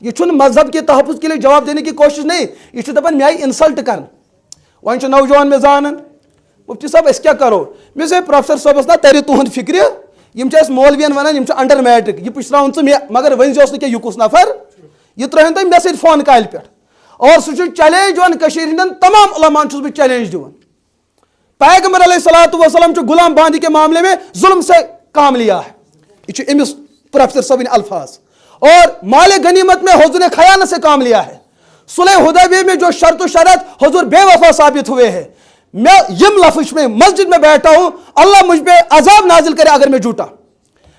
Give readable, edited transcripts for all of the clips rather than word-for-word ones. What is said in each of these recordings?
یہ مذہب کے تحفظ کے لیے جواب دینے کی کوشش نہیں، یہ دپان مے آئی انسلٹ کر وۄنۍ چھُ نوجوان مے زانان مفتی صاحب أسۍ کیٛاہ کرو مےٚ دوٚپ پروفیسر صٲبس نا ترِ تُہُنٛد فکرِ یِم چھِ اَسہِ مولوین ونان یِم چھِ انڈر میٹرک یہ پُشراوُن ژٕ مےٚ مگر ؤنۍزِہوس نہٕ کینٛہہ یہِ کُس نفر یہِ ترٲیِن تُہۍ مےٚ سۭتۍ فون کالہِ پٮ۪ٹھ اور سُہ چھُ چیلینج دِوان کٔشیٖرِ ہٕنٛدٮ۪ن تمام علماہن چھُس بہٕ چیلینج دِوان پیغمبر علیہ الصلوۃ والسلام چھُ غلام باندی کے معاملے میں ظلم سے کام لیا ہے یہ چھُ أمِس پروفیسر صٲبٕنۍ الفاظ اور مال غنیمت میں حضور نے خیانت سے کام لیا ہے صلح حدیبیہ میں جو شرط و شرط حضور بے وفا ثابت ہوئے ہیں میں یم لفظ میں مسجد میں بیٹھا ہوں اللہ مجھ پہ عذاب نازل کرے اگر میں جھوٹا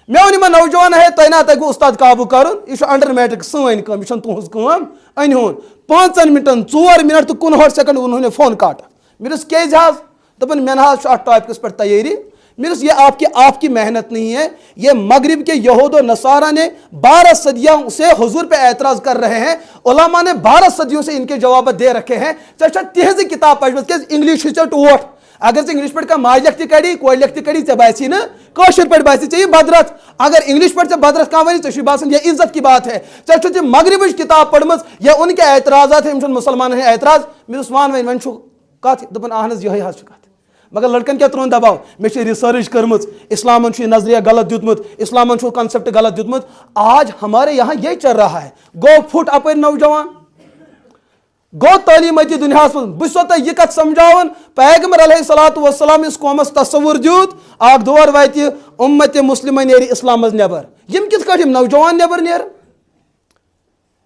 میں ون نوجوان ہے تہ نا تگو استاد قابو کرن یہ انڈر میٹرک سن کم یہ تہذ کم ان ہون 5 منٹن 4 منٹ تو 59 سیکنڈ انہوں نے فون کاٹا میرے کیز حاض دپن میں حاض ات ٹاپکس پہ تیاری میرے یہ آپ کی محنت نہیں ہے یہ مغرب کے یہود و نصارہ نے 12 صدیوں سے حضور پہ اعتراض کر رہے ہیں علماء نے 12 صدیوں سے ان کے جوابات دے رکھے ہیں چاچا تہذ کتاب پڑھ کہ انگلش ٹوٹ اگر انگلش پہ ماج لکھ کڑی کور لکھ کڑی ے باسی نا کاشر پہ باسی ے بدرت اگر انگلش پہ بدرت کھانا ونی ے باسان یہ عزت کی بات ہے ے ٹھیک مغرب کتاب پڑھ یا ان کے اعتراضات ہیں مسلمان ہند اعتراض میرے ون ون کت دپان اہن یہ کت مگر لڑکن کیا ترون دباؤ مے ریسرچ کرم اسلامن یہ نظریہ غلط دیتمت اسلامن کنسپٹ غلط دیتمت آج ہمارے یہاں یہ چل رہا ہے گو پھٹ اپر نوجوان گو تعلیمتی دنیا بس تہ یہ کت سمجھاون پیغمبر علیہ الصلوۃ والسلام اس قومس تصور دیت اخ دور وات امت مسلمہ نیری اسلام مز نبر یم کت کٹ نوجوان نبر نیر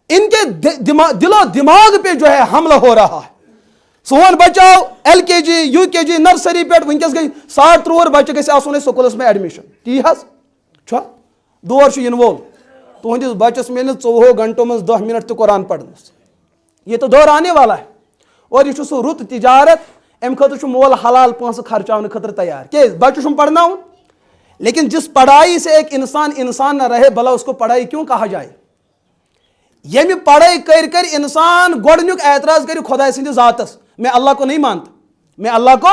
ان کے دل و دماغ پہ جو ہے حملہ ہو رہا ہے سون بچاؤ LKG UKG نرسری پہ ونکس گئی 3.5 بچہ گھس آسن سکولس میں ایڈمشن تی حس دور ین وول تہندس بچس مل 24 گھنٹوں من 10 منٹ تو قرآن پڑھنس یہ تو دور آنے والا ہے اور یہ سہ رت تجارت ام خاطر مول حلال پونسہ خرچاؤن خاطر تیار کہ بچہ پڑھنا لیکن جس پڑھائی سے ایک انسان نہ رہے بلا اس کو پڑھائی کیوں کہا جائے یمہ پڑھائی کر انسان گۄڈنیُک اعتراض کر خدا سندس ذاتس میں اللہ کو نہیں مانتا میں اللہ کو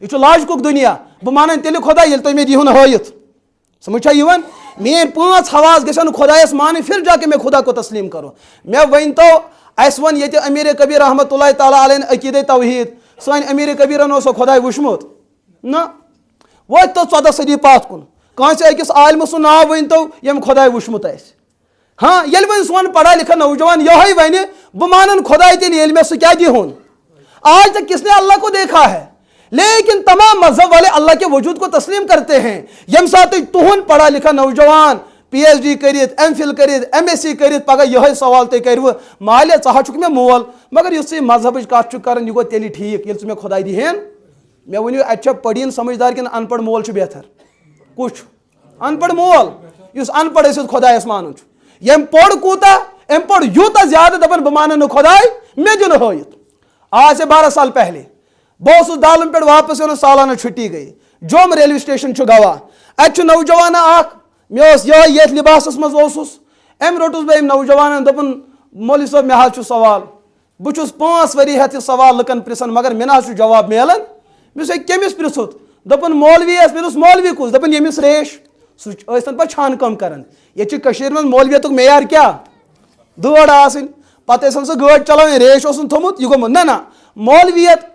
یہ لاجک دنیا بہ مان تیل خدا یل تھی مے دہن ہائت سمجھا یہ مین 5 حواس گھن خدایس مان پھر جا کے میں خدا کو تسلیم کروں میں ون تو اس ون یہ امیر کبیر رحمۃ اللہ تعالیٰ علیہ عقیدہ توحید سان امیر کبیرن سو خدا وچمت نا وہ تو 14 صدی پات کن کانس اکس عالم سن ناو ون تو یم خدا وچمت اس ہاں یل ون سون پڑھا لکھا نوجوان یہ ون بہ مانن خدا تیل یل میں سہ کیا دہن آج تک کس نے اللہ کو دیکھا ہے لیکن تمام مذہب والے اللہ کے وجود کو تسلیم کرتے ہیں یم سات تہن پڑھا لکھا نوجوان PhD کرت MPhil کرت MSc کرت پگہ یہ سوال تھی کرو مالے ژٕ چھُکھ مےٚ مول مگر یُس ژٕ مذہبٕچ کتھ چھُکھ کران یہ گوٚو تیٚلہِ ٹھیٖک ییٚلہِ ژٕ مےٚ خۄداے دِہین مےٚ ؤنِو اَتہِ چھا پٔڑیٖن سمجھدار کِنہٕ ان پڑھ مول چھُ بہتر کُس چھُ ان پڑھ مول یُس ان پڑھ ٲسِتھ خۄدایس مانان چھُ ییٚمۍ پوٚر کوٗتاہ أمۍ پوٚر یوٗتاہ زیادٕ دپان بہٕ مانن نہٕ خۄداے مےٚ دِنہٕ ہٲیِتھ آج سے 12 سال پہلے بہٕ اوسُس دالن پٮ۪ٹھ واپس یِوان سالانہ چھُٹی گٔے جوم ریلوے سٹیشن چھُ گوا اَتہِ چھُ نوجوانا اکھ مےٚ اوس یِہوٚے ییٚتھۍ لِباسس منٛز اوسُس أمۍ روٚٹُس بہٕ أمۍ نوجوانن دوٚپُن مولوی صٲب مےٚ حظ چھُ سوال بہٕ چھُس 5 ؤری ہٮ۪تھ یہِ سوال لُکن پرژھان مگر مےٚ نہ حظ چھُ جواب میلان مےٚ دوٚپُس ہے کٔمِس پرژھُتھ دوٚپُن مولوییس مےٚ دوٚپُس مولوی کُس دوٚپُن ییٚمِس ریش سُہ ٲسۍتن پتہٕ چھانہٕ کٲم کران ییٚتہِ چھِ کٔشیٖرِ منٛز مولویتُک معیار کیٛاہ دٲڑ آسٕنۍ پتہٕ ٲسۍ سۄ گٲڑۍ چلاوٕنۍ ریش اوسُن تھوٚمُت یہِ گوٚمُت نہ مولویت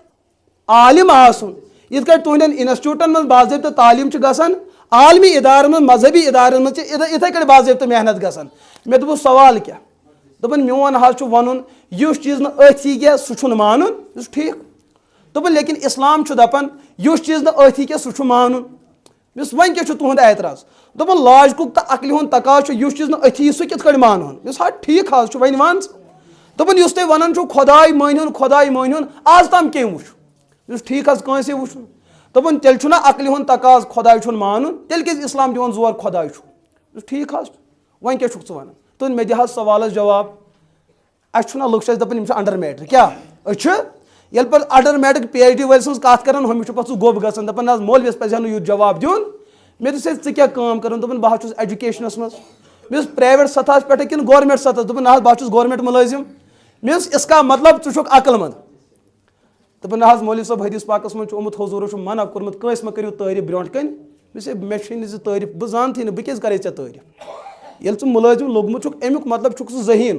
عالم آسُن یِتھ کٲٹھۍ تُہنٛدٮ۪ن انسٹیوٗٹن منٛز باضٲبطہٕ تعلیٖم چھِ گژھان عالمی ادارن منٛز مذہبی ادارن منٛز چھِ یِتھٕے کٲٹھۍ باضٲبطہٕ محنت گژھان مےٚ دوٚپُس سوال کیٛاہ دوٚپُن میون حظ چھُ وَنُن یُس چیٖز نہٕ أتھی کینٛہہ سُہ چھُنہٕ مانُن یہِ چھُ ٹھیٖک دوٚپُن لیکن اسلام چھُ دپان یُس چیٖز نہٕ أتھی کینٛہہ سُہ چھُ مانُن مےٚ دوٚپُس وۄنۍ کیٛاہ چھُ تُہُنٛد اعتراض دوٚپُن لاجکُک تہٕ عقلہِ ہُنٛد تقاضہٕ چھُ یُس چیٖز نہٕ أتھی یی سُہ کِتھ کٲٹھۍ مانہون مےٚ دوٚپُس ہا ٹھیٖک حظ چھُ وۄنۍ وَن ژٕ دوٚپُن یُس تُہۍ وَنان چھُو خۄداے مٲنۍہُن آز تام کٔمۍ وٕچھ مےٚ دوٚپُس ٹھیٖک حظ کٲنٛسے وٕچھُن دوٚپُن تیٚلہِ چھُنہ عقلہِ ہُنٛد تقاضہٕ خۄداے چھُنہٕ مانُن تیٚلہِ کیٛازِ اِسلام دِوان زور خۄداے چھُ مےٚ دوٚپُس ٹھیٖک حظ چھُ وۄنۍ کیٛاہ چھُکھ ژٕ وَنان تہٕ مےٚ دِ حظ سوالس جواب اَسہِ چھُنہ لُکھ چھِ اَسہِ دَپان یِم چھِ انڈر میٹرِک کیٛاہ أسۍ چھِ ییٚلہِ پَتہٕ انڈر میٹرِک PhD وٲلۍ سٕنٛز کَتھ کَران ہُمِس چھُ پَتہٕ سُہ گوٚب گژھان دَپان نہ حظ مولوِیَس پَزِ ہا نہٕ یُتھ جواب دیُن مےٚ دوٚپُس ہے ژٕ کیٛاہ کٲم کَران دوٚپُن بہٕ حظ چھُس ایجوکیشنَس منٛز مےٚ دوٚپُس پرٛایویٹ سطحس پٮ۪ٹھ کِنہٕ گورمٮ۪نٛٹ سطحس دوٚپُن نہ حظ بہٕ حظ چھُس گورمٮ۪نٛٹ مُلٲزِم مےٚ دوٚپُس اِس کا مطلب ژٕ چھُکھ عقل منٛد دوٚپُن نہ حظ مولوی صٲب حدیٖث پاکَس منٛز چھُ آمُت حضوٗرو چھُ منع کوٚرمُت کٲنٛسہِ مہ کٔرِو تعٲریٖف برونٛٹھ کَنہِ مےٚ دوٚپُس ہے مےٚ چھُے نہٕ ژٕ تعٲریٖف بہٕ زانتھٕے نہٕ بہٕ کیٛازِ کَرے ژےٚ تعٲریٖف ییٚلہِ ژٕ مُلٲزِم لوٚگمُت چھُکھ اَمیُک مطلب چھُکھ ژٕ ذہیٖن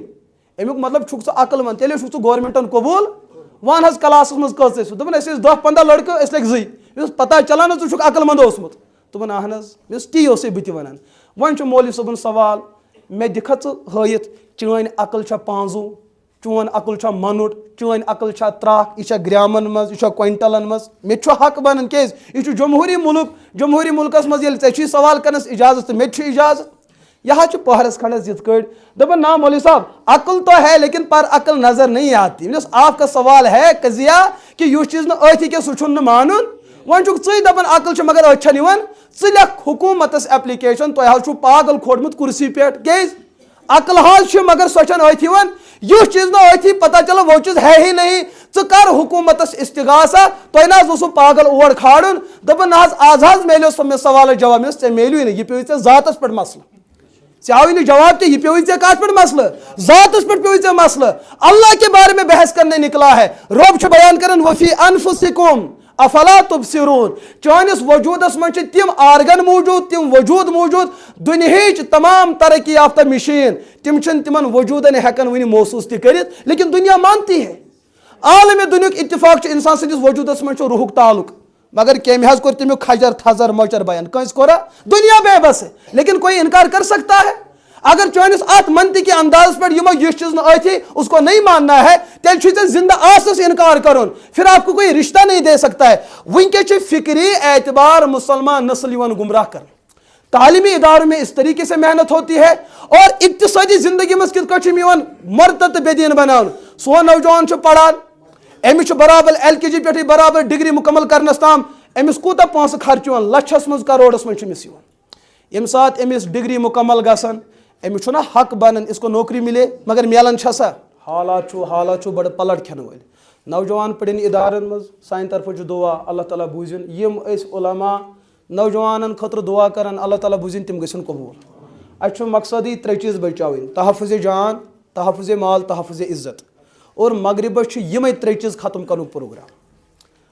امیک مطلب چھک ژٕ عقل مند تیٚلے چھُکھ ژٕ گورمنٹن قبوٗل وَن حظ کلاسس منٛز کٔژ ٲسِو دوٚپُن أسۍ ٲسۍ 10-15 لڑکہٕ أسۍ لٔگۍ 2 مےٚ اوس پتہ چلان ژٕ چھُکھ عقل مند اوسمُت دوٚپُن اہن حظ مےٚ اوس تی اوسے بہٕ تہِ وَنان وۄنۍ چھُ مولوی صٲبُن سوال مےٚ دِکھا ژٕ ہٲیِتھ چٲنۍ عقل چھا 5 چون عقل چھا مۄنُٹ چٲنۍ عقل چھا ترٛکھ یہِ چھا گرامن منٛز یہِ چھا کوینٹلن منٛز مےٚ تہِ چھُ حق بنان کیازِ یہِ چھُ جمہوٗری مُلک جمہوٗری مُلکس منٛز ییٚلہِ ژےٚ چھُے سوال کرنس اجازت تہٕ مےٚ تہِ چھُ اجازت یہ حظ چھُ پہرس کھنڈس یِتھ کٲٹھۍ دپان نا مولوی صاحب عقل تو ہے لیکن پر عقل نظر نہیں آتی مےٚ دوٚپُس آپ کا سوال ہے قضیہ کہ یُس چیٖز نہٕ أتھۍ کینٛہہ سُہ چھُنہٕ مانُن وۄنۍ چھُکھ ژٕے دپان عقل چھِ مگر أتھۍ چھَنہٕ یِوان ژٕ لیکھ حکوٗمتس ایپلِکیشن تۄہہِ حظ چھُو پاگل کھوڑمُت کُرسی پٮ۪ٹھ کیازِ عقل حظ چھِ مگر سۄ چھَنہٕ أتھۍ یِوان یُس چیٖز نہٕ أتھی پتہ چلو وہ چیٖز ہے ہی نہیں ژٕ کر حکوٗمتس استغاثہ تۄہہِ نہ حظ اوسوُ پاگل اور کھالُن دوٚپُن نہ حظ آز حظ میلیو سُہ مےٚ سوالس جواب مےٚ دوٚپُس ژےٚ میلیوٕے نہٕ یہِ پیوٚوُے ژےٚ ذاتس پٮ۪ٹھ مسلہٕ ژےٚ آوٕے نہٕ جواب کینٛہہ یہِ پیوٚوُے ژےٚ کتھ پٮ۪ٹھ مسلہٕ ذاتس پٮ۪ٹھ پیوٚوُے ژےٚ مسلہٕ اللہ کے بارے میں بحث کرنے نکلا ہے رۄب چھُ بیان کران وفی انفسکم افلا تبصرون چٲنِس وجوٗدس منٛز چھِ تِم آرگن موٗجوٗد تِم وجوٗد موٗجوٗد دُنہِچ تمام ترقی یافتہ مشیٖن تِم چھِنہٕ تِمن وجوٗدن ہٮ۪کان وُنہِ محسوٗس تہِ کٔرِتھ لیکن دُنیا مانتی ہے عالمِ دُنیُک اتفاق چھُ اِنسان سٕنٛدِس وجوٗدس منٛز چھُ روحُک تعلق مگر کٔمۍ حظ کوٚر تمیُک کھجر تھزر مۄچر بیان کٲنٛسہِ کوٚرا دُنیا بے بس ہے لیکن کوئی انکار کر سکتا ہے اگر چٲنِس اتھ منطقی اندازس پٮ۪ٹھ یِمو یُس چیٖز نہٕ أتھی اس کو نہیں ماننا ہے تیٚلہِ چھُے ژےٚ زندہ آسنس انکار کرُن پھر آپ کو کوئی رشتہ نہیں دے سکتا ہے وٕنکیٚس چھِ فکری اعتبار مسلمان نسل یِوان گمراہ کرنہٕ تعلیمی اداروں میں اس طریقے سے محنت ہوتی ہے اور اقتصادی زندگی منٛز کِتھ کٲٹھۍ چھِ یِوان مرتد تہٕ بے دین بناونہٕ سون نوجوان چھُ پران أمِس چھُ برابر LKG پٮ۪ٹھٕے برابر ڈگری مُکمل کرنس تام أمِس کوٗتاہ پونٛسہٕ خرچ یِوان لچھس منٛز کروڑس منٛز چھُ أمِس یِوان ییٚمہِ ساتہٕ أمِس ڈگری مُکمل گژھان أمِس چھُنہ حق بنان اس کو نوکری ملے مگر میلان چھا سا حالات چھُ بڑٕ پلٹ کھٮ۪نہٕ وٲلۍ نوجوان پرٮ۪ن ادارن منٛز سانہِ طرفہٕ چھُ دعا اللہ تعالیٰ بوٗزِن یِم أسۍ علما نوجوانن خٲطرٕ دعا کران اللہ تعالیٰ بوٗزِن تِم گژھن قبوٗل اَسہِ چھُ مقصدٕے 3 چیٖز بچاوٕنۍ تحفظ جان تحفظ مال تحفظ عزت اور مغربس چھُ یِمے 3 چیٖز ختم کرنُک پروگرام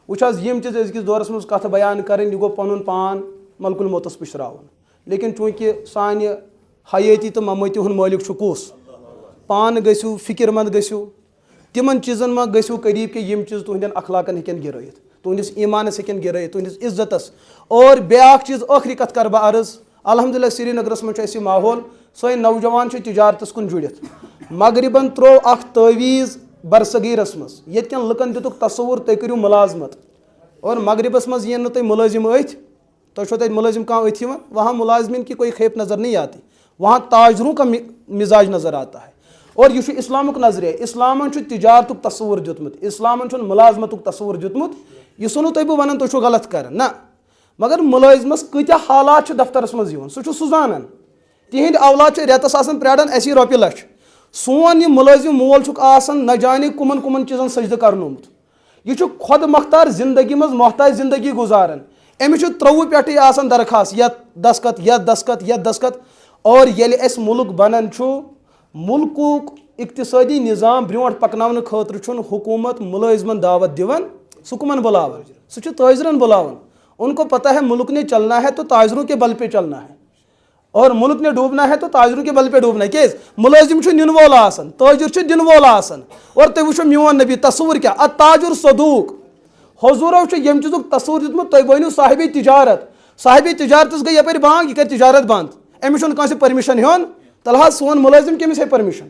وٕچھ حظ یِم چیٖز أزکِس دورس منٛز کتھ بیان کرٕنۍ یہِ گوٚو پنُن پان ملکُل موتس پُشراوُن لیکن چوٗنٛکہِ سانہِ حیٲتی تہٕ ممٲتی ہُنٛد مٲلِک چھُ کُس پانہٕ گٔژھِو فِکر مند گٔژھِو تِمن چیٖزن منٛز گٔژھِو قریٖب کہِ یِم چیٖز تُہنٛدٮ۪ن اخلاقن ہٮ۪کن گِرٲیِتھ تُہنٛدِس ایٖمانس ہٮ۪کن گِرٲیِتھ تُہنٛدِس عزتس اور بیٛاکھ چیٖز ٲخری کتھ کرٕ بہٕ عرض الحمدُاللہ سرینگرس منٛز چھُ اَسہِ یہِ ماحول سٲنۍ نوجوان چھِ تجارتس کُن جُڑِتھ مغربن تروو اکھ تٲویٖز برصغیٖرس منٛز ییٚتہِ کٮ۪ن لُکن دِتُکھ تصوُر تُہۍ کٔرِو مُلازمت اور مغربس منٛز یِن نہٕ تۄہہِ مُلٲزِم أتھۍ تۄہہِ چھو تَتہِ مُلٲزِم کانٛہہ أتھۍ یِوان وہاں مُلازمین کی کوئی خیپ نظر نہیں آتی وہاں تاجروں کا مزاج نظر آتا ہے اور یہ چھُ اسلامُک نظریہ اسلامن چھُ تجارتُک تصوُر دیُتمُت اسلامن چھُنہٕ مُلازمتُک تصوُر دیُتمُت یہِ چھُنہٕ تۄہہِ بہٕ وَنان تُہۍ چھِو غلط کران نہ مگر مُلٲزمس کۭتیاہ حالات چھِ دفترس منٛز یِوان سُہ چھُ سُہ زانان تِہنٛدۍ اولاد چھِ رٮ۪تس آسان پرٛاران اَسہِ رۄپیہِ لچھ سون یہِ مُلٲزِم مول چھُکھ آسان نہ جانے کُمن کُمن چیٖزن سجدٕ کرنومُت یہِ چھُ خۄد مۄختار زندگی منٛز محتاج زندگی گُزاران أمِس چھُ 3 پٮ۪ٹھٕے آسان درخاست یتھ دسخت یتھ دسخت یتھ دسخت اور ییٚلہِ اَسہِ مُلک بنان چھُ مُلکُک اقتصٲدی نظام برونٛٹھ پکناونہٕ خٲطرٕ چھُنہٕ حکوٗمت مُلٲزمن دعوت دِوان سُہ کٕمن بُلاوان سُہ چھُ تٲجرن بُلاوان ان کو پتہ ہے ملک نے چلنا ہے تو تاجروں کے بل پہ چلنا ہے اور ملک نے ڈوبنا ہے تو تاجروں کے بل پہ ڈوبنا ہے کیٛازِ مُلٲزِم چھُ نِنہٕ وول آسان تٲجر چھُ دِنہٕ وول آسان اور تُہۍ وٕچھِو میون نبی تصوُر کیٛاہ التاجر صدوق حضوٗرو چھُ ییٚمہِ چیٖزُک تصوُر دیُتمُت تُہۍ ؤنِو صاحبِ تجارت صاحبِ تجارتس گٔے یپٲرۍ بانٛگ یہِ کرِ تجارت بنٛد أمِس چھُنہٕ کٲنٛسہِ پٔرمِشن ہیوٚن تلہٕ حظ سون مُلٲزِم کٔمِس ہیٚیہِ پٔرمِشن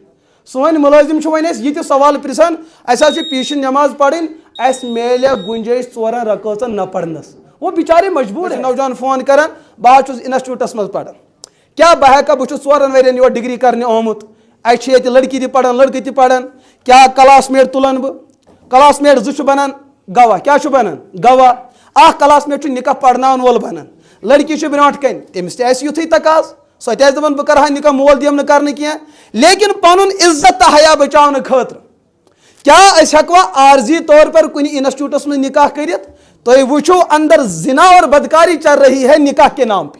سٲنۍ مُلٲزِم چھِ وۄنۍ اَسہِ یہِ تہِ سوال پرژھان اَسہِ حظ چھِ پیٖشِن نٮ۪ماز پرٕنۍ اَسہِ میلیا گُنجٲیش 4 رکٲژن نہ پرنس وہ بِچارے مجبوٗر نوجوان فون کران بہٕ حظ چھُس انسٹِچوٗٹس منٛز پران کیٛاہ بہٕ ہٮ۪کا بہٕ چھُس 4 ؤرین یور ڈگری کرنہِ آمُت اَسہِ چھِ ییٚتہِ لڑکی تہِ پران لڑکہٕ تہِ پران کیٛاہ کلاس میٹ تُلان بہٕ کلاس میٹ 2 چھُ بنان گواہ کیٛاہ چھُ بنان گواہ اکھ کلاس میٹ چھُ نکاح پرناون وول بنان لڑکی چھِ برونٛٹھ کَنۍ تٔمِس تہِ آسہِ یُتھُے تقاض سۄ تہِ آسہِ دپان بہٕ کرٕ ہا نکاح مول دِیم نہٕ کرنہٕ کینٛہہ لیکن پنُن عزت تہٕ حیا بچاونہٕ خٲطرٕ کیٛاہ أسۍ ہٮ۪کوا عارضی طور پر کُنہِ انسٹِچوٗٹس منٛز نکاح کٔرِتھ تُہۍ وٕچھِو اندر زنا اور بدکاری چل رہی ہے نکاح کے نام پہ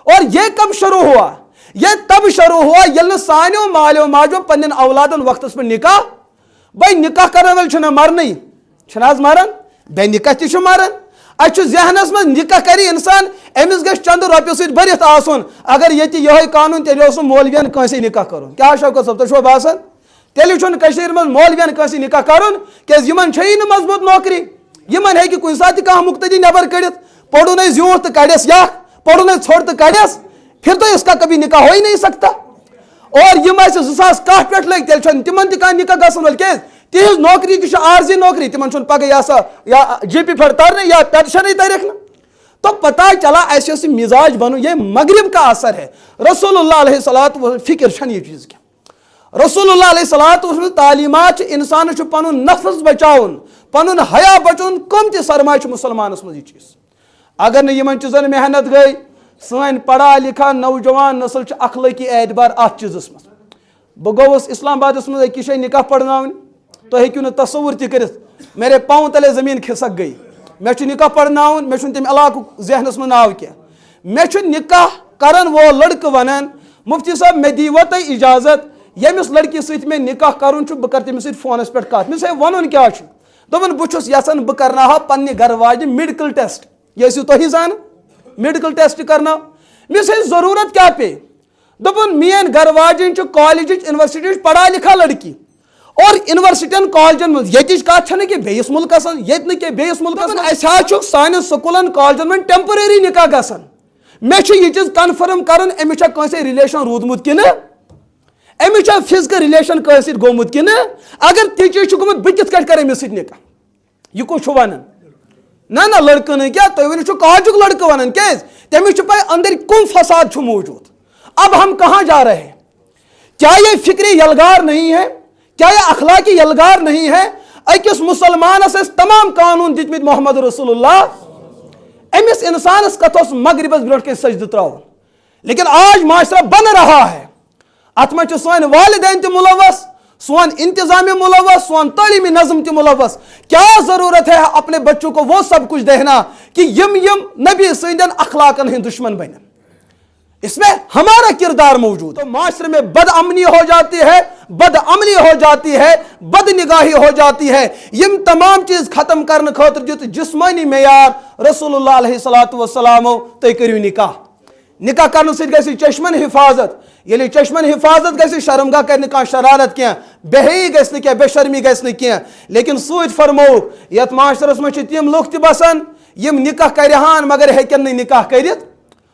اور یہ کب شروع ہوا یہ تب شروع ہوا ییٚلہِ نہٕ سانیو مالیو ماجو پننٮ۪ن اولادن وقتس پٮ۪ٹھ نکاح بے نکاح کرن وٲلۍ چھِنہ مرنٕے چھِنہٕ حظ مران بے نکاح تہِ چھُ مران اَسہِ چھُ ذہنس منٛز نکاح کرِ انسان أمِس گژھِ چندٕ رۄپیو سۭتۍ بٔرِتھ آسُن اگر ییٚتہِ یِہوے قانوٗن تیٚلہِ اوس نہٕ مولوین کٲنٛسے نکاح کرُن کیٛاہ شوکت صٲب تۄہہِ چھُوا باسان تیل من مولوین کنسی نکاح کرن کیاز یمن چھے نہ مضبوط نوکری یمن ہے کہ کن ساتھ کھانا مقتدی نبر کڑت پڑھن زیوت تو کڑس یا پڑھن ژھوٹ تو کڑس پھر تو اس کا کبھی نکاح ہو ہی نہیں سکتا اور یم 2010 پہ لگ تیل تمن تہ نکاح گھن ول کیاز تہذ نوکری تہ عارضی نوکری تمن پگہ یا جی پی پھٹ ترنے یا پیٹیشن ترک نا تو پتہ چلا ایسے مزاج بنو یہ مغرب کا اثر ہے رسول اللہ علیہ الصلوۃ فکر چھن یہ چیز کیا رسول اللہ علیہ الصلوۃ تعلیمات انسان پن نفس بچاؤن پن حیا بچون کم تہ سرمایہ مسلمانس مز یہ چیز اگر نہ یمن چیزن محنت گئی سن پڑھا لکھا نوجوان نسل اخلاقی اعتبار ات چیزس مز بہ گوس اسلام آبادس مز اکس جائے نکاح پڑھناون تو ہیکو نہ تصور تہ کرت میرے پاؤں تلے زمین کھسک گئی مے نکاح پڑھناون مے تم علاقہ ذہنس من ناو کیا مے نکاح کرن وہ لڑکہ ونان مفتی صاحب مے دیوا تہ اجازت یمس لڑکی ست میں نکاح کرن بہ کر تمس ست فونس پہ کت مس ون کیا دپن بہت یژھان بہ کرنا پنہ گھر واجن میڈیکل ٹیسٹ یہ تھی زان میڈیکل ٹیسٹ کرنا مس ضرورت کیا پے دپن میان گھر واجن کالج یونیورسٹی پڑھا لکھا لڑکی اور یونیورسٹین کالجن من یہ کت کہ بیس ملکس یہ کہ بیس ملکس سان سکولن کالجن من ٹیمپرری نکاح گھان مے یہ چیز کنفرم کرن امس کنسے ریلیشن رودمت کن امس فزکل ریلیشن کنس گومت کن اگر تہ چیز گومت بہ کت کر امس ست نکاح یہ کس ونان نہ لڑکہ نا کیا تھی ورنو کالجک لڑکہ ونان کیاز تمس پہ اندر کم فساد موجود اب ہم کہاں جا رہے ہیں کیا یہ فکری یلغار نہیں ہے کیا یہ اخلاقی یلغار نہیں ہے اکس مسلمانس تمام قانون دتمت محمد رسول اللہ امس انسانس کت مغربس برو کے سجدہ تراؤن لیکن آج معاشرہ بن رہا ہے ات من سون والدین تہ ملوث سون انتظامیہ ملوث سون تعلیمی نظم تہ ملوث کیا ضرورت ہے اپنے بچوں کو وہ سب کچھ دینا کہ یم نبی سندین اخلاقن ہند دشمن بنن اس میں ہمارا کردار موجود تو معاشرے میں بد امنی ہو جاتی ہے بد عملی ہو جاتی ہے بد نگاہی ہو جاتی ہے یم تمام چیز ختم کرنے خاطر دیت جسمانی معیار رسول اللہ علیہ الصلوۃ والسلام تُہۍ کٔرِو نکاح کرنے ست گژھِ چشمن حفاظت ییٚلہِ چشمن حفاظت گژھِ شرمگاہ کرِ نہٕ کانٛہہ شرارت کینٛہہ بے حیی گژھِ نہٕ کینٛہہ بے شرمی گژھِ نہٕ کینٛہہ لیکن سۭتۍ فرمووُکھ یتھ معاشرس منٛز چھِ تِم لُکھ تہِ بسان یم نکاح کرہان مگر ہیٚکن نہٕ نکاح کٔرِتھ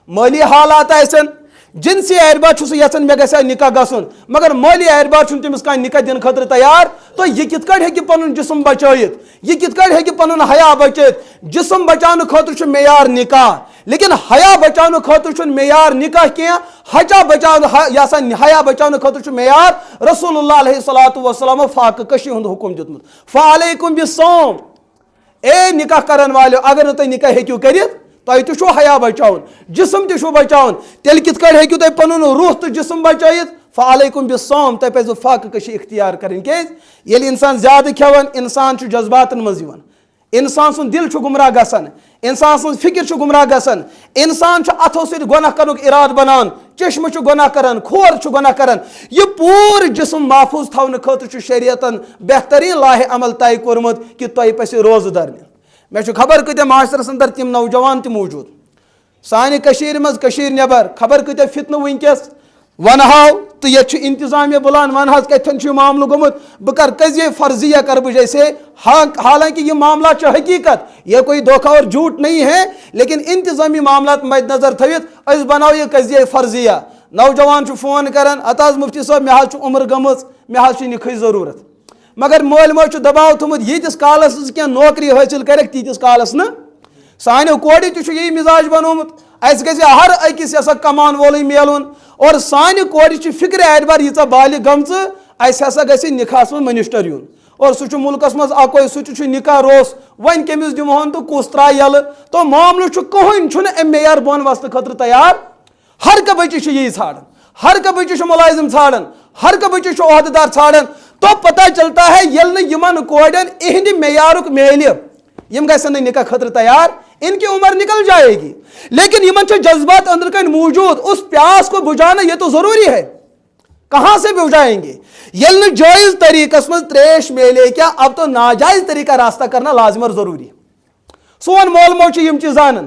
مالی حالات آسن جنسی اعتبار سہ یژھان مے گژھِ نکاح گژھُن مگر مالی اعتبار چھُنہٕ تٔمِس کانٛہہ نکاح دِنہٕ خٲطرٕ تیار تو یہ کِتھ کٔٹھۍ ہیٚکہِ پنُن جسم بچٲیِتھ یہ کِتھ کٔٹھۍ ہیٚکہِ پنُن حیا بچٲیِتھ جسم بچاونہٕ خٲطرٕ چھُ معیار نکاح لیکن حیا بچاونہٕ خٲطرٕ چھُنہٕ معیار نکاح کینٛہہ حیا بچاونہٕ خٲطرٕ چھُ معیار رسول اللہ علیہ الصلوۃ والسلام فاقہ کشی ہُنٛد حکم دیُتمُت فعلیکم بالصوم اے نکاح کرن والو اگر نہٕ تُہۍ نکاح ہیٚکِو کٔرِتھ تۄہہِ تہِ چھُو حیا بچاوُن جسم تہِ چھُو بچاوُن تیٚلہِ کِتھ کٔٹھۍ ہیٚکِو تُہۍ پنُن روح تہٕ جسم بچٲیِتھ فعلیکم بالصوم تۄہہِ پزیو فاقہ کشی اختیار کرٕنۍ کیازِ ییٚلہِ انسان زیادٕ کھٮ۪وان انسان چھُ جذباتن منٛز یِوان انسان سُنٛد دل چھُ گمراہ گژھان انسان سٕنٛز فکر چھُ گمراہ گژھان انسان چھُ اتھو سۭتۍ گۄناہ کرنُک ارادٕ بنان چشمہٕ چھُ گۄناہ کران کھور چھُ گۄناہ کران یہ پوٗرٕ جسم محفوظ تھاونہٕ خٲطرٕ چھُ شریعتن بہتریٖن لاہِ عمل طے کوٚرمُت کہِ تۄہہِ پزِ روزٕ دَرنہِ مےٚ چھُ خبر کۭتیاہ معاشرس اندر تِم نوجوان تہِ موٗجوٗد سانہِ کٔشیٖرِ منٛز کٔشیٖرِ نٮ۪بر خبر کۭتیاہ فتنہٕ وٕنکیٚس ونہو تو یہ چھُ انتظامیہ بُلان ون حظ کتھن چھُ معاملہٕ گوٚمُت بہٕ کر قضیہ فرضیہ کر بہٕ جیسے حالانکہ یہ معاملات چھُ حقیقت یہ کوئی دھوکہ اور جھوٹ نہیں ہے لیکن انتظامی معاملات مد نظر تھٲوِتھ أسۍ بناو یہ قضیہ فرضیہ نوجوان چھُ فون کران اَتھ حظ مفتی صٲب مےٚ حظ چھُ عمر گٔمٕژ مےٚ حظ چھِ نِکھٕچ ضروٗرت مگر مٲلۍ ماجہِ چھُ دباو تھوٚمُت ییٖتِس کالس نہٕ ژٕ کینٛہہ نوکری حٲصِل کَرکھ تیٖتِس کالس نہٕ سانیو کورِ تہِ چھُ یی مزاج بنومُت اَسہِ گژھِ ہر أکِس یسا کمان وولٕے میلُن اور سانہِ کورِ چھِ فکرِ اعتبار ییٖژاہ بالغ گٔمژٕ اَسہِ ہسا گژھِ نِکاحس منٛز مٔنِسٹر یُن اور سُہ چھُ مُلکس منٛز اکوے سُہ تہِ چھُ نکاح روس وۄنۍ کٔمِس دِمہون تہٕ کُس ترٛایہِ یَلہٕ تو معاملہٕ چھُ کٕہٕنۍ چھُنہٕ اَمہِ معیار بۄن وسنہٕ خٲطرٕ تیار ہر کانٛہہ بچہِ چھُ یی ژھانڈان ہر کانٛہہ بچہِ چھُ مُلٲزِم ژھانڈان ہر کانٛہہ بچہِ چھُ عہدٕ دار ژھانڈان تو پتہ چلتا ہے ییٚلہِ نہٕ یِمن کورٮ۪ن اِہنٛدِ معیارُک میلہِ یم گژھن نہٕ نکاح خٲطرٕ تیار ان کی عمر نکل جائے گی لیکن یمن چھِ جذبات اندر کن موجود اس پیاس کو بجھانا یہ تو ضروری ہے کہاں سے بجھائیں گے یل نہ جائز طریقس من تریش میلے کیا اب تو ناجائز طریقہ راستہ کرنا لازم اور ضروری سون مول موج یم چیز زانن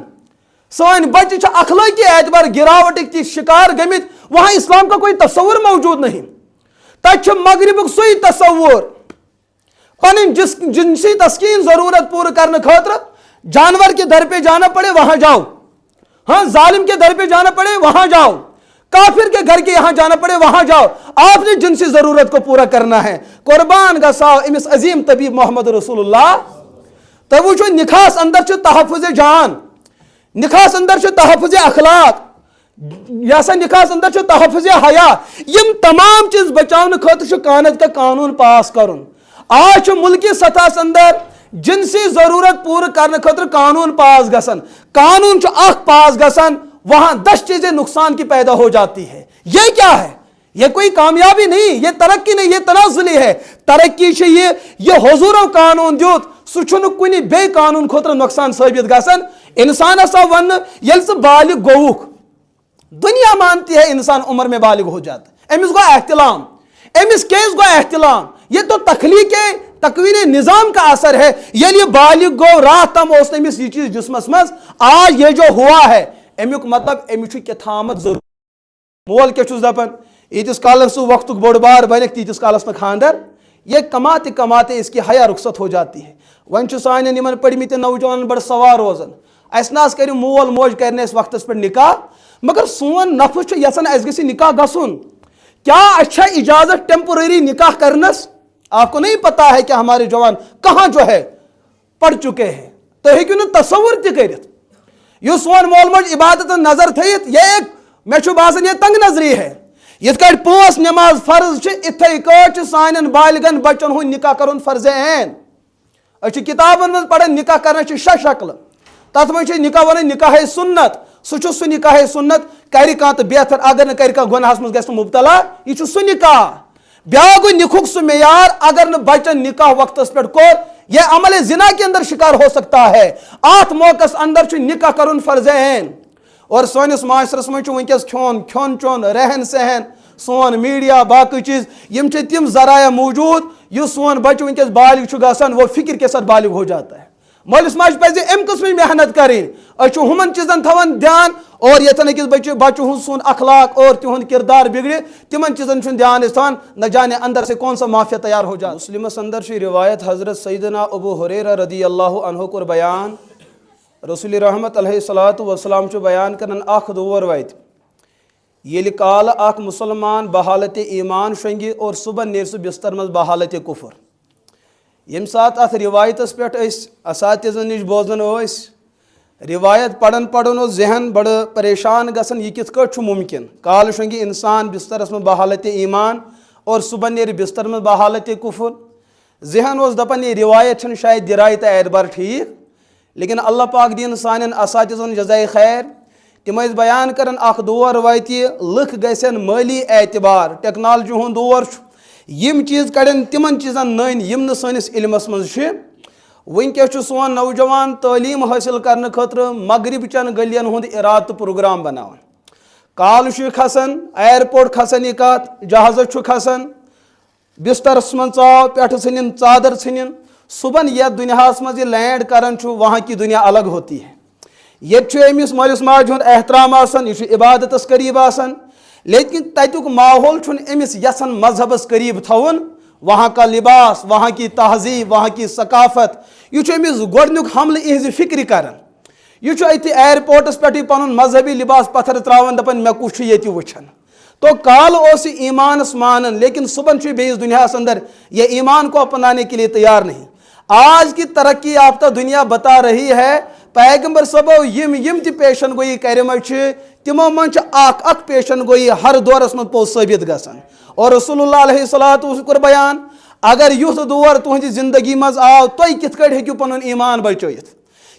سون بچے چھ اخلاقی اعتبار گراوٹک تی شکار گمت وہاں اسلام کا کوئی تصور موجود نہیں تچ مغرب سوئی تصور پن جنسی تسکین ضرورت پور کرنے خاطر جانور کے در پہ جانا پڑے وہاں جاؤ، ہاں ظالم کے در پہ جانا پڑے وہاں جاؤ، کافر کے گھر کے یہاں جانا پڑے وہاں جاؤ، آپ نے جنسی ضرورت کو پورا کرنا ہے۔ قربان گساو امس عظیم طبیب محمد رسول اللہ تو وچھو نکاس اندر چھ تحفظ جان، نکاس اندر چھ تحفظ اخلاق، یا سا نکاس اندر چھ تحفظ حیا، یم تمام چیز بچاؤن خاطر چھ کانت کا قانون پاس کرن۔ آج ملکی سطح اندر جنسی ضرورت پور کرنے خاطر قانون پاس گسن، قانون چھ اخ پاس گسن، وہاں 10 چیزیں نقصان کی پیدا ہو جاتی ہے۔ یہ کیا ہے؟ یہ کوئی کامیابی نہیں، یہ ترقی نہیں، یہ تنازلی ہے۔ ترقی چھ یہ حضور و قانون دیوت سہ چھن کنی بے قانون خاطر نقصان ثابت گسن۔ انسان ہسا ون یل سہ بالغ گوک، دنیا مانتی ہے انسان عمر میں بالغ ہو جاتا ہے، امس گو احتلام، امس کیس گو احتلام، یہ تو تخلیق تکوین نظام کا اثر ہے۔ یل یہ بالغ گو رات تم اس امس یہ چیز جسمس مز، آج یہ جو ہوا ہے امیک مطلب امس کتامت ضرور۔ مول کیا چھس دپان یتس کالس سہ وقت بوڑ بار بنک تیتس کالس نہ خاندر، یہ کماتے کماتے اس کی حیا رخصت ہو جاتی ہے۔ ون چھ سانن یمن پڑھمت نوجوان بڑ سوار روزن، اس ناس کرو مول موج کرنے اس وقت پہ نکاح، مگر سون نفس چھ یژھان اس گژھِ نکاح گژھن۔ کیا اچھا اجازت ٹیمپرری نکاح کرنس؟ آپ کو نہیں پتا ہے کہ ہمارے جوان کہاں جو ہے پڑھ چکے ہیں، تو ہیکو نہ تصور تہ کرت۔ یہ سون مول موج عبادت نظر تھیت، یہ ایک میں چھو باسان یہ تنگ نظری ہے۔ یت کٹ 5 نماز فرض چھ، اتھے کٹ سانن بالغن بچن ہن نکاح کرن فرض عین۔ اچھ کتابن من پڑھن نکاح کرنا چھ 6 شکل، تت من چھ نکاح ون نکاح سنت، سہ سہ نکاح سنت کر کانت بہتر، اگر نہ کر کا گناہس من گژھِ مبتلا، یہ چھ سہ نکاح۔ بیاکھ گو نکھک سہ معیار، اگر نہ بچن نکاح وقتس پہ کور، یہ عمل زنا کے اندر شکار ہو سکتا ہے۔ آت موقع اندر چھ نکاح کرن فرض عین۔ اور سونس معاشرس من ونکس کھون چون رہن سہن سون میڈیا باقی چیز یم چھ تم ذرائع موجود، یہ سون بچہ ونکس بالغ چھ گژھان وہ فکر کے ساتھ بالغ ہو جاتا ہے۔ مالس ماج پزِ ام قسم محنت کریں، اچھو ہمن چیزن تھون دھیان، اور یتن اکس بچہ ہن سون اخلاق اور تہند کردار بگڑے تمن چیزن چھن دھیان استان، نہ جانے اندر سے کون سا مافیا تیار ہو جائے۔ مسلمس اندر چھ روایت حضرت سیدنا ابو ہریرہ رضی اللہ عنہ کور بیان، رسول رحمت علیہ الصلوۃ والسلام چھ بیان کرن اخ دور وات یل کال اخ مسلمان بحالت ایمان شنگی اور صبح نیر سہ بستر مز بحالت کفر۔ یم سات ات روایتس پہ اساتذن نش بوزن روایت پڑھن پڑھن ذہن بڑ پریشان گژھان، یہ کت کٹ ممکن کال شنگی انسان بسترس میں بحالت ایمان اور صبح نیر بستر میں بحالت کفر۔ ذہن اس دپان یہ روایت چھن شاید درایت اعتبار ٹھیک، لیکن اللہ پاک دین سانن اساتذن جزائے خیر، تم بیان کرن اخ دور واتہ لکھ گژھن مالی اعتبار ٹیکنالوجی ہند دور یم چیز کڑن تمن چیزن نن یم نہ سانس علمس مز ونکس سون نوجوان تعلیم حاصل کرنے خاطر مغرب چن گلین ہند ارادہ پروگرام بناوان، کال کھسان ایئرپورٹ کھسان، یہ کت جہاز کھسان، بسترس من ژاو پہ ژھنن ژادر ژھنن، صبح یتھ دنیاس مز یہ لینڈ کران وہاں کی دنیا الگ ہوتی ہے۔ یہ امس مالس ماج ہند احترام آسان، یہ عبادتس قریب آسان، لیکن تتک ماحول چھن امس یسان مذہبس قریب تھون، وہاں کا لباس، وہاں کی تہذیب، وہاں کی ثقافت، یہ امس گۄڈنیُک حملہ اہذ فکر کران۔ یہ اتھ ایئرپورٹس پہ پن مذہبی لباس پتھر تراون دپان مے کس یہ وچھان، تو کال اس ایمانس مانن، لیکن صبح بیس دنیاس اندر یہ ایمان کو اپنانے کے لیے تیار نہیں۔ آج کی ترقی یافتہ دنیا بتا رہی ہے پیغمبر صبو یم تی پیشن گوئی کرم تمو من اک پیشن گوئی ہر دورس من پوز ثابت گژھان، اور رسول اللہ علیہ الصلوۃ کور بیان اگر یُتھ دور تہنٛدِ زندگی مز آو تُہۍ کِتھ کٔٹھۍ ہیٚکِو پنُن ایمان بچٲیِتھ،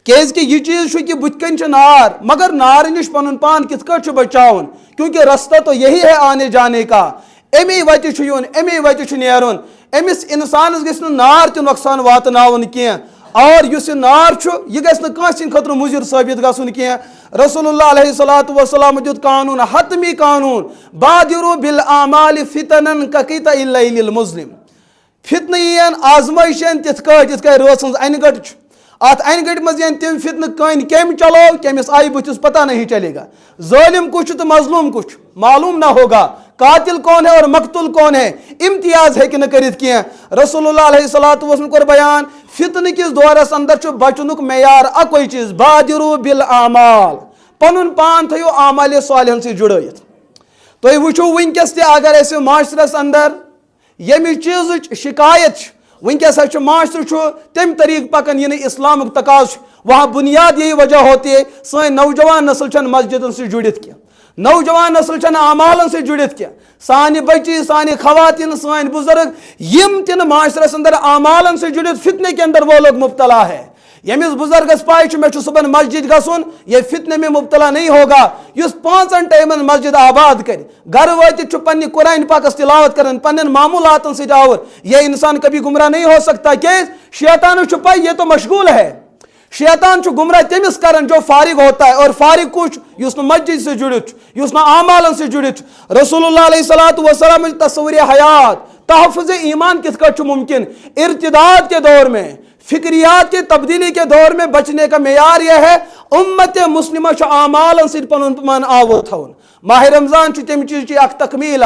کیازکہ یہ چیز چھُ کہ بُتھِ کَنۍ چھُ نار، مگر نار نش پنُن پان کِتھ کٔٹھۍ چھُ بچاوُن، کیونکہ رستہ تو یہی ہے آنے جانے کا، امی وتہِ چھُ یُن، امی وتہِ چھُ نیرُن، امس انسانس گژھِ نہٕ نار تہِ نۄقصان واتناوُن کینٛہہ، اور یُس یہ نار چھُ یہ گژھِ نہٕ کٲنٛسہِ ہِنٛدِ خٲطرٕ مُضِر ثٲبت گژھُن کینٛہہ۔ رسول اللہ علیہ الصلوۃ والسلام دیُت قانوٗن، حتمی قانوٗن، بادروا بالاعمال فتنن كقطع الليل المظلم، فتنہ یین آزمائش یین تِتھ کٲٹھۍ یِتھ کٔنۍ رٲژ ہٕنٛز اَنہِ گٔٹ چھُ، ات اَنہِ گٔٹۍ منٛز یین تِم فتنہٕ کٔنۍ کٔمۍ چلو کٔمِس آیہِ بٕتھِس پتہ نہیں چلے گا، ظٲلم کُس چھُ تہٕ مظلوم کُس چھُ معلوم نہ ہوگا، قاتل کون ہے اور مقتول کون ہے امتیاز ہے کہ نہ کرت کی رسول اللہ علیہ الصلوۃ کور بیان فتنہ کس دورس اندر بچنک معیار اکوئی چیز بادرو بالاعمال پنن پان تھیو اعمال صالحن سے جڑیت تھی وچو ونکس تہ اگر ایسے معاشرس اندر یمی چیز شکایت ونکس معاشرہ تم طریق پکان یہ اسلامک تقاض وہاں بنیاد یہی وجہ ہوتی ہے سن نوجوان نسل چھن مسجدن سے جڑت کی نوجوان نسل چھن اعمالن سے جڑت کی سانہ بچی سانہ خواتین سان بزرگ یم تن معاشرس اندر اعمالن سے جڑت فتنے کے اندر وہ لوگ مبتلا ہے یمس بزرگس پائے میں صبح مسجد گھن یہ فتنے میں مبتلا نہیں ہوگا اس 5 ٹائمن مسجد آباد کر گھر واتت پنہ قرآن پاکس تلاوت کرن پن معمولات سے آور یہ انسان کبھی گمراہ نہیں ہو سکتا کہ شیطان پائی یہ تو مشغول ہے شیطان گمراہ تمس کرن جو فارغ ہوتا ہے اور فارغ کچھ اس مسجد سے جڑت اس اعمالن سے جڑت رسول اللہ علیہ الصلوۃ تصور حیات تحفظ ایمان کس کا ممکن ارتداد کے دور میں فکریات کی تبدیلی کے دور میں بچنے کا معیار یہ ہے امت مسلمہ اعمالن سے پن پان آور تھون ماہ رمضان تم چیز کی اخ تکمیل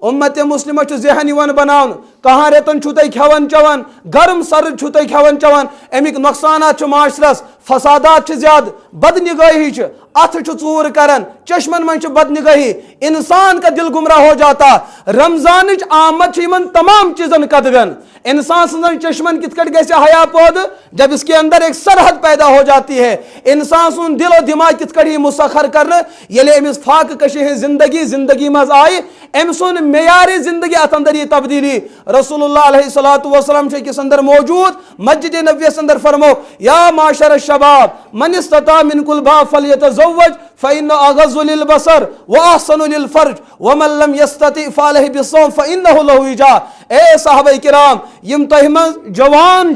امت مسلمہ ذہن بناون کہاں ریتن تھی کھیون چوان گرم سرد تھی کھیون چوان امیک نقصانات معاشرس فسادات زیادہ بد نگاہی اتھ ژور کران چشمن من بد نگاہی انسان کا دل گمراہ ہو جاتا رمضان آمد تمام چیزن قدغن انسان سن چشمن کت کٹ گیسے حیا پود جب اس کے اندر ایک سرحد پیدا ہو جاتی ہے انسان سن دل و دماغ کت کٹ ہی مسخر کرنا یلی امس فاق کشی زندگی مز آئی ام سن معیار زندگی ات اندر یہ تبدیلی رسول اللہ علیہ الصلوۃ کس اندر موجود مسجد نبوی اندر فرمو یا معاشر الشباب من استطاع منکم الباء فلیتزوج فإنه أغض للبصر وأحسن للفرج ومن لم يستطع فعليه بالصوم فإنه له وجاء اے صحابہ کرام یم تہمز جوان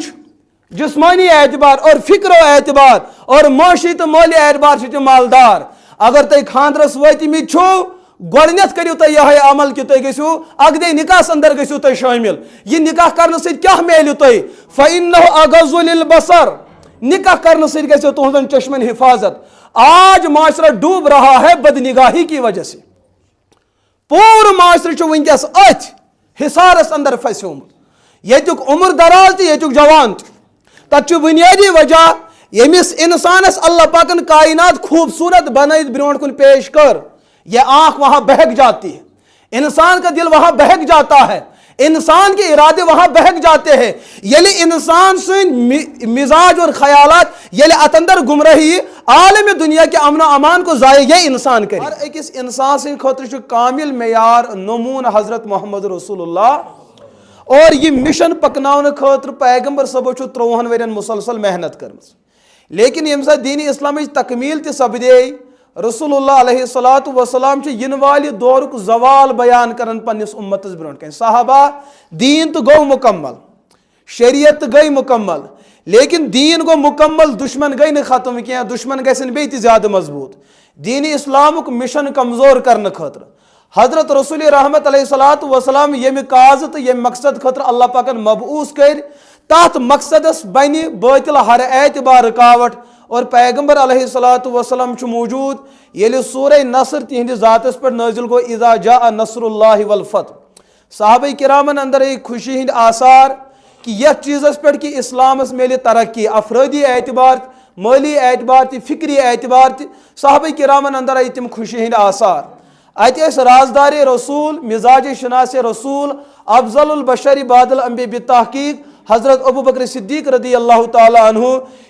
جسمانی اعتبار اور فکر و اعتبار اور معاشی تو مالی اعتبار سے مالدار اگر تھی خاندرس وتمت چھو گۄڈنیتھ کٔرِو تُہۍ یِہوٚے عمل کہ تُہۍ گٔژھِو اَکدے نِکاحس اندر گٔژھِو تُہۍ شٲمِل یہ نکاح کرنہٕ سۭتۍ کیٛاہ میلہِ تۄہہِ فإنه أغض للبصر نکاح کرنے سے گژھِ تُہنٛدن چشمن حفاظت آج معاشرہ ڈوب رہا ہے بد نگاہی کی وجہ سے پور معاشرہ ونکس اتھ حصارس اندر پھسیومت یتک عمر دراز تہ یتک جوان تک بنیادی وجہ یمس انسانس اللہ پاکن کائنات خوبصورت بنائت برونٹ کن پیش کر یہ آنکھ وہاں بہک جاتی ہے انسان کا دل وہاں بہک جاتا ہے انسان کے ارادے وہاں بہک جاتے ہیں یلی انسان سن مزاج اور خیالات یلی اتندر گمراہی عالم دنیا کے امن و امان کو ضائع یہ انسان کرے ہر ایکس انسان سے خاطر کامل معیار نمون حضرت محمد رسول اللہ اور یہ مشن پکناؤن خاطر پیغمبر صبح 30 ورین مسلسل محنت کرمز لیکن یم سا دین اسلام تکمیل تہ سپدے رسول اللہ علیہ الصلوۃ ین والہ دورک زوال بیان کرن پنس امتس برونٹ کن صحابہ دین تو گو مکمل شریعت گئی مکمل لیکن دین گو مکمل دشمن گئی نہ ختم کی دشمن گھن بیت زیادہ مضبوط دین اسلامک مشن کمزور کرنے خاطر حضرت رسول رحمت علیہ الصلوۃ یم کاز تو یم مقصد خاطر اللہ پاکن مبعوث کر تات مقصدس بنی باطل ہر اعتبار رکاوٹ اور پیغمبر علیہ الصلوۃ موجود یلی سورہ نصر تہند ذاتس پر نازل گو اذا جاء نصر اللہ والفتح صحابہ کرامن اندر ایک خوشی ہند آثار کہ یہ چیزس پر کہ اسلامس میلے ترقی افرادی اعتبار مالی اعتبار تہ فکری اعتبار تہ صحابہ کرامن اندر آئی تم خوشی ہند آثار ات رازدار رسول مزاج شناس رسول افضل البشر بعد الانبیاء بالتحقیق حضرت ابو بکر صدیق رضی اللہ تعالی عنہ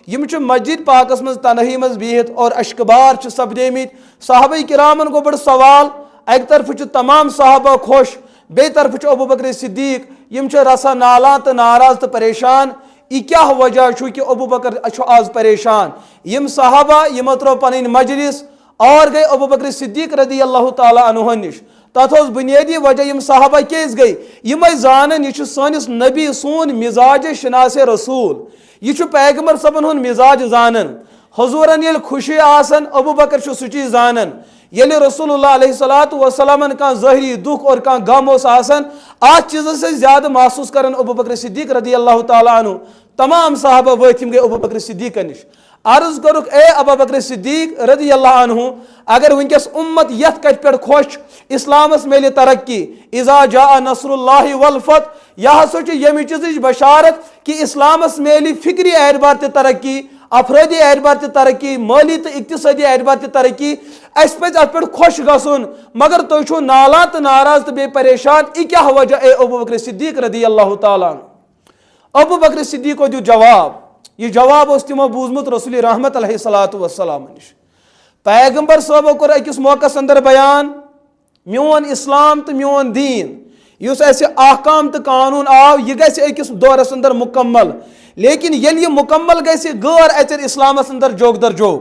یم مسجد پاکس مز تنہی مز بہت اور اشکبار سپدیمت صحابہ کرامن کو بڑ سوال ایک طرف تمام صحابہ خوش بے طرف ابو بکر صدیق یم رسا نالا تو ناراض تو پریشان یہ کیا وجہ کہ ابو بکر آز پریشان یم صحابہ یم ترو پن مجلس اور گئی ابو بکر صدیق رضی اللہ تعالی عنہ نش تت بنیادی وجہ یم صحابہ کیس گئی یم زانن یہ سانس نبی سون مزاج شناس رسول یہ پیغمبر صبن ہن مزاج زانن حضورن یل خوشی آسن ابو بکر سہ چیز زانن یل رسول اللہ علیہ الصلوۃ کان ظاہری دکھ اور کان غم اس آسن ات چیز سے زیادہ محسوس کرن ابو بکر صدیق رضی اللہ تعالی عنہ تمام صحابہ وتم گئی ابو بکر صدیق نش عرض کرک اے ابو بکر صدیق رضی اللہ عنہ اگر ونکس امت یت کت پہ خوش اسلامس میل ترقی اذا جاء نصر اللہ والفتح یہ ہسا یم چیز بشارت کہ اسلامس میلی فکری اعتبار تہ ترقی افرادی اعتبار تہ ترقی مالی تو اقتصادی اعتبار تہ ترقی اس پہ ات پہ خوش گھن مگر تھی چھو نالا تو ناراض تو بے پریشان یہ کیا وجہ اے ابو بکر صدیق رضی اللہ تعالیٰ عنہ ابو بکر صدیق کو دیو جواب یہ جواب اس تمو بوزمت رسول رحمت علیہ السلام نش پیغمبر صاحبو کور اکس موقع اندر بیان میون اسلام تو میون دین یس اس احکام تو قانون آو یہ گژھِ اکس دورس اندر مکمل لیکن یل یہ مکمل گژھِ غیر اچر اسلامس اندر جوگ در جوگ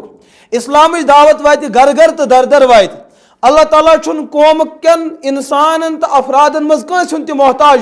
اسلامچ دعوت وات گھر گھر تو در در وات اللہ تعالیٰ چھن قوم کن انسانن تو افرادن مز کانس ہن تہ محتاج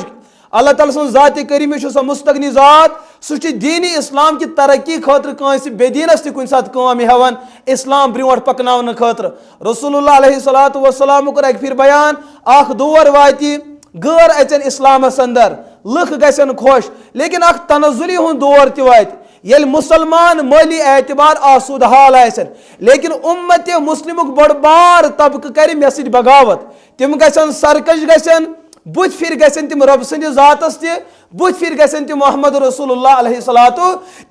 اللہ تعالیٰ سن ذات کریمی سہ مستغنی ذات سہ دینی اسلام کی ترقی خاطر کانس بے دینس تہ کن سات کام ہیوان اسلام برونٹ پکناون خاطر رسول اللہ علیہ السلام کر ایک پھر بیان اخ دور واتی غیر اچن اسلامس اندر لکھ گژھن خوش لیکن اخ تنزلی ہن دور تہ وات یل مسلمان مالی اعتبار آسود حال آسن لیکن امت مسلمک بڑ بار طبقہ کر مے سۭتۍ بغاوت تم گژھن سرکش گژھن بت پھر گژھن تم رب سندس ذاتس تہ بت پھر گژھن تم محمد رسول اللہ علیہ الصلوۃ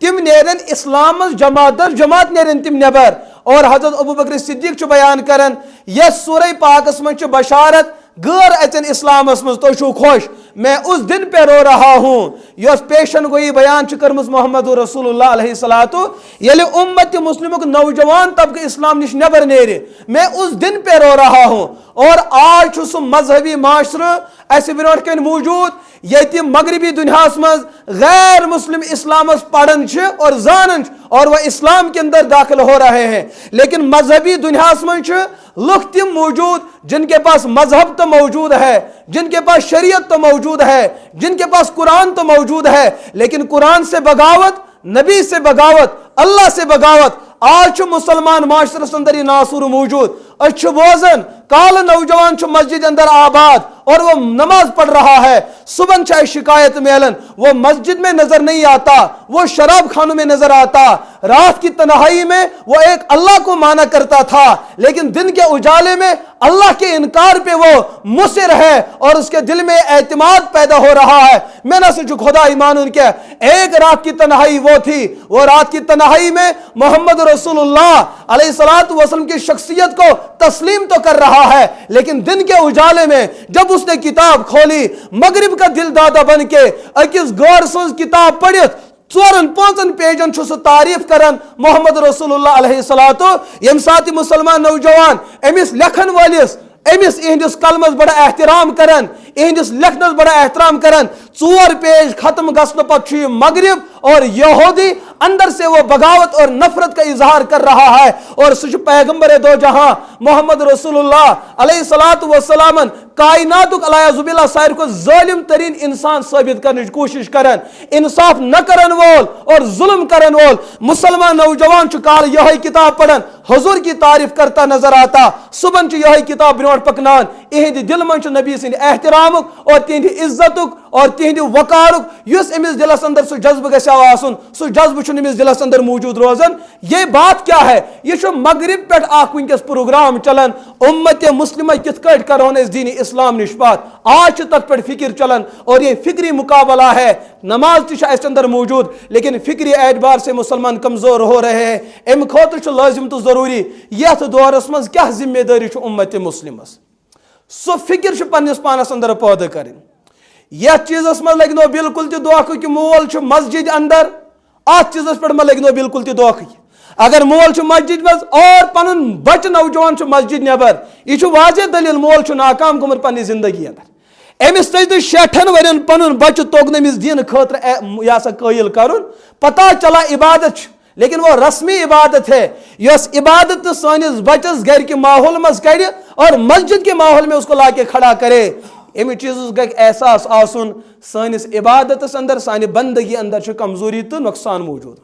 تم نیرن اسلام جماعت در جماعت نیرن تم نبر اور حضرت ابو بکر صدیق چھ بیان کرن یس سورہ پاکس من چھ بشارت غیر اچن اسلامس مز تو چھو خوش میں اس دن پہ رو رہا ہوں یس پیشن گوئی بیان کرمز محمد رسول اللہ علیہ الصلوۃ یل امت مسلمک نوجوان طبقہ اسلام نش نبر نیرے میں اس دن پہ رو رہا ہوں اور آج سہ مذہبی معاشرہ اس برونٹ کن موجود یتی مغربی دنیا مز غیر مسلم اسلامس پڑھن اور زانن اور وہ اسلام کے اندر داخل ہو رہے ہیں لیکن مذہبی دنیا مز لوگ تم موجود جن کے پاس مذہب تو موجود ہے جن کے پاس شریعت تو موجود ہے جن کے پاس قرآن تو موجود ہے لیکن قرآن سے بغاوت نبی سے بغاوت اللہ سے بغاوت آج مسلمان معاشرس اندر یہ ناصور موجود اچھ بوزن کال نوجوان مسجد اندر آباد اور وہ نماز پڑھ رہا ہے صبح چاہے شکایت میلن وہ مسجد میں نظر نہیں آتا وہ شراب خانوں میں نظر آتا رات کی تنہائی میں وہ ایک اللہ کو مانا کرتا تھا لیکن دن کے اجالے میں اللہ کے انکار پہ وہ مصر ہے اور اس کے دل میں اعتماد پیدا ہو رہا ہے میں نہ سوچو خدا ایمان ان کے ایک رات کی تنہائی وہ تھی وہ رات کی تنہائی میں محمد رسول اللہ علیہ الصلوۃ والسلام کی شخصیت کو تسلیم تو کر رہا ہے لیکن دن کے اجالے میں جب اس نے کتاب کھولی مغرب کا دل دادا بن کے اکس غور سنز کتاب پڑھت 4-5 پیجن سہ تعریف کرن محمد رسول اللہ علیہ الصلوۃ یم سات مسلمان نوجوان امس لکھن والس امس اہندس قلمس بڑا احترام کرن اہندس لکھنس بڑا احترام کرن 4 پیج ختم گھن پتہ مغرب اور یہودی اندر سے وہ بغاوت اور نفرت کا اظہار کر رہا ہے اور سہ پیغمبر دو جہاں محمد رسول اللہ علیہ الصلوۃ والسلام کائنات علیہ باللہ سایر کو ظالم ترین انسان ثابت کرنے کی کوشش کرن انصاف نہ کرن وول اور ظلم کرن وول مسلمان نوجوان کال یہ کتاب پڑھن حضور کی تعریف کرتا نظر آتا صبح یہ کتاب برونٹ پکنان اہند دل من نبی سند احترام اور تہند عزت اور تہند وقارک یس امس دلس اندر سہ جذبہ گژھِ آسن سہ جذبہ چھُنہٕ امس دلس اندر موجود روزان یہ بات کیا ہے یہ مغرب پہ اخ ونکس پروگرام چلان امت مسلمہ کت کٹ کرون اس دین اسلام نش بات آج تک پہ فکر چلان اور یہ فکری مقابلہ ہے نماز تہ اس اندر موجود لیکن فکری اعتبار سے مسلمان کمزور ہو رہے ہیں ام خاطر لازم تو ضروری یت دورس مز کیا ذمہ داری امت مسلمس سو فکر پنس پانس اندر پودہ کریں یت چیزس مز لگ نو بالکل تہ دھوکہ کہ مول مسجد اندر ات چیزس پہ ما لگ نو بالکل تہ دھوکہ اگر مول مسجد مز اور پن بچہ نوجوان مسجد نبر یہ واضح دلیل مول ناکام گومت پنہ زندگی اندر امس تھی 60 ورین پن بچہ توگن امس دین خاطر یہ سا قائل کرن پتہ چلا عبادت لیکن وہ رسمی عبادت ہے یس عبادت سانس بچس گھر کے ماحول مز کڑ اور مسجد کے ماحول میں اس کو لا کے کھڑا کرے امی چیز گھ احساس آسن سانس عبادت اندر سانہ بندگی اندر کمزوری تو نقصان موجود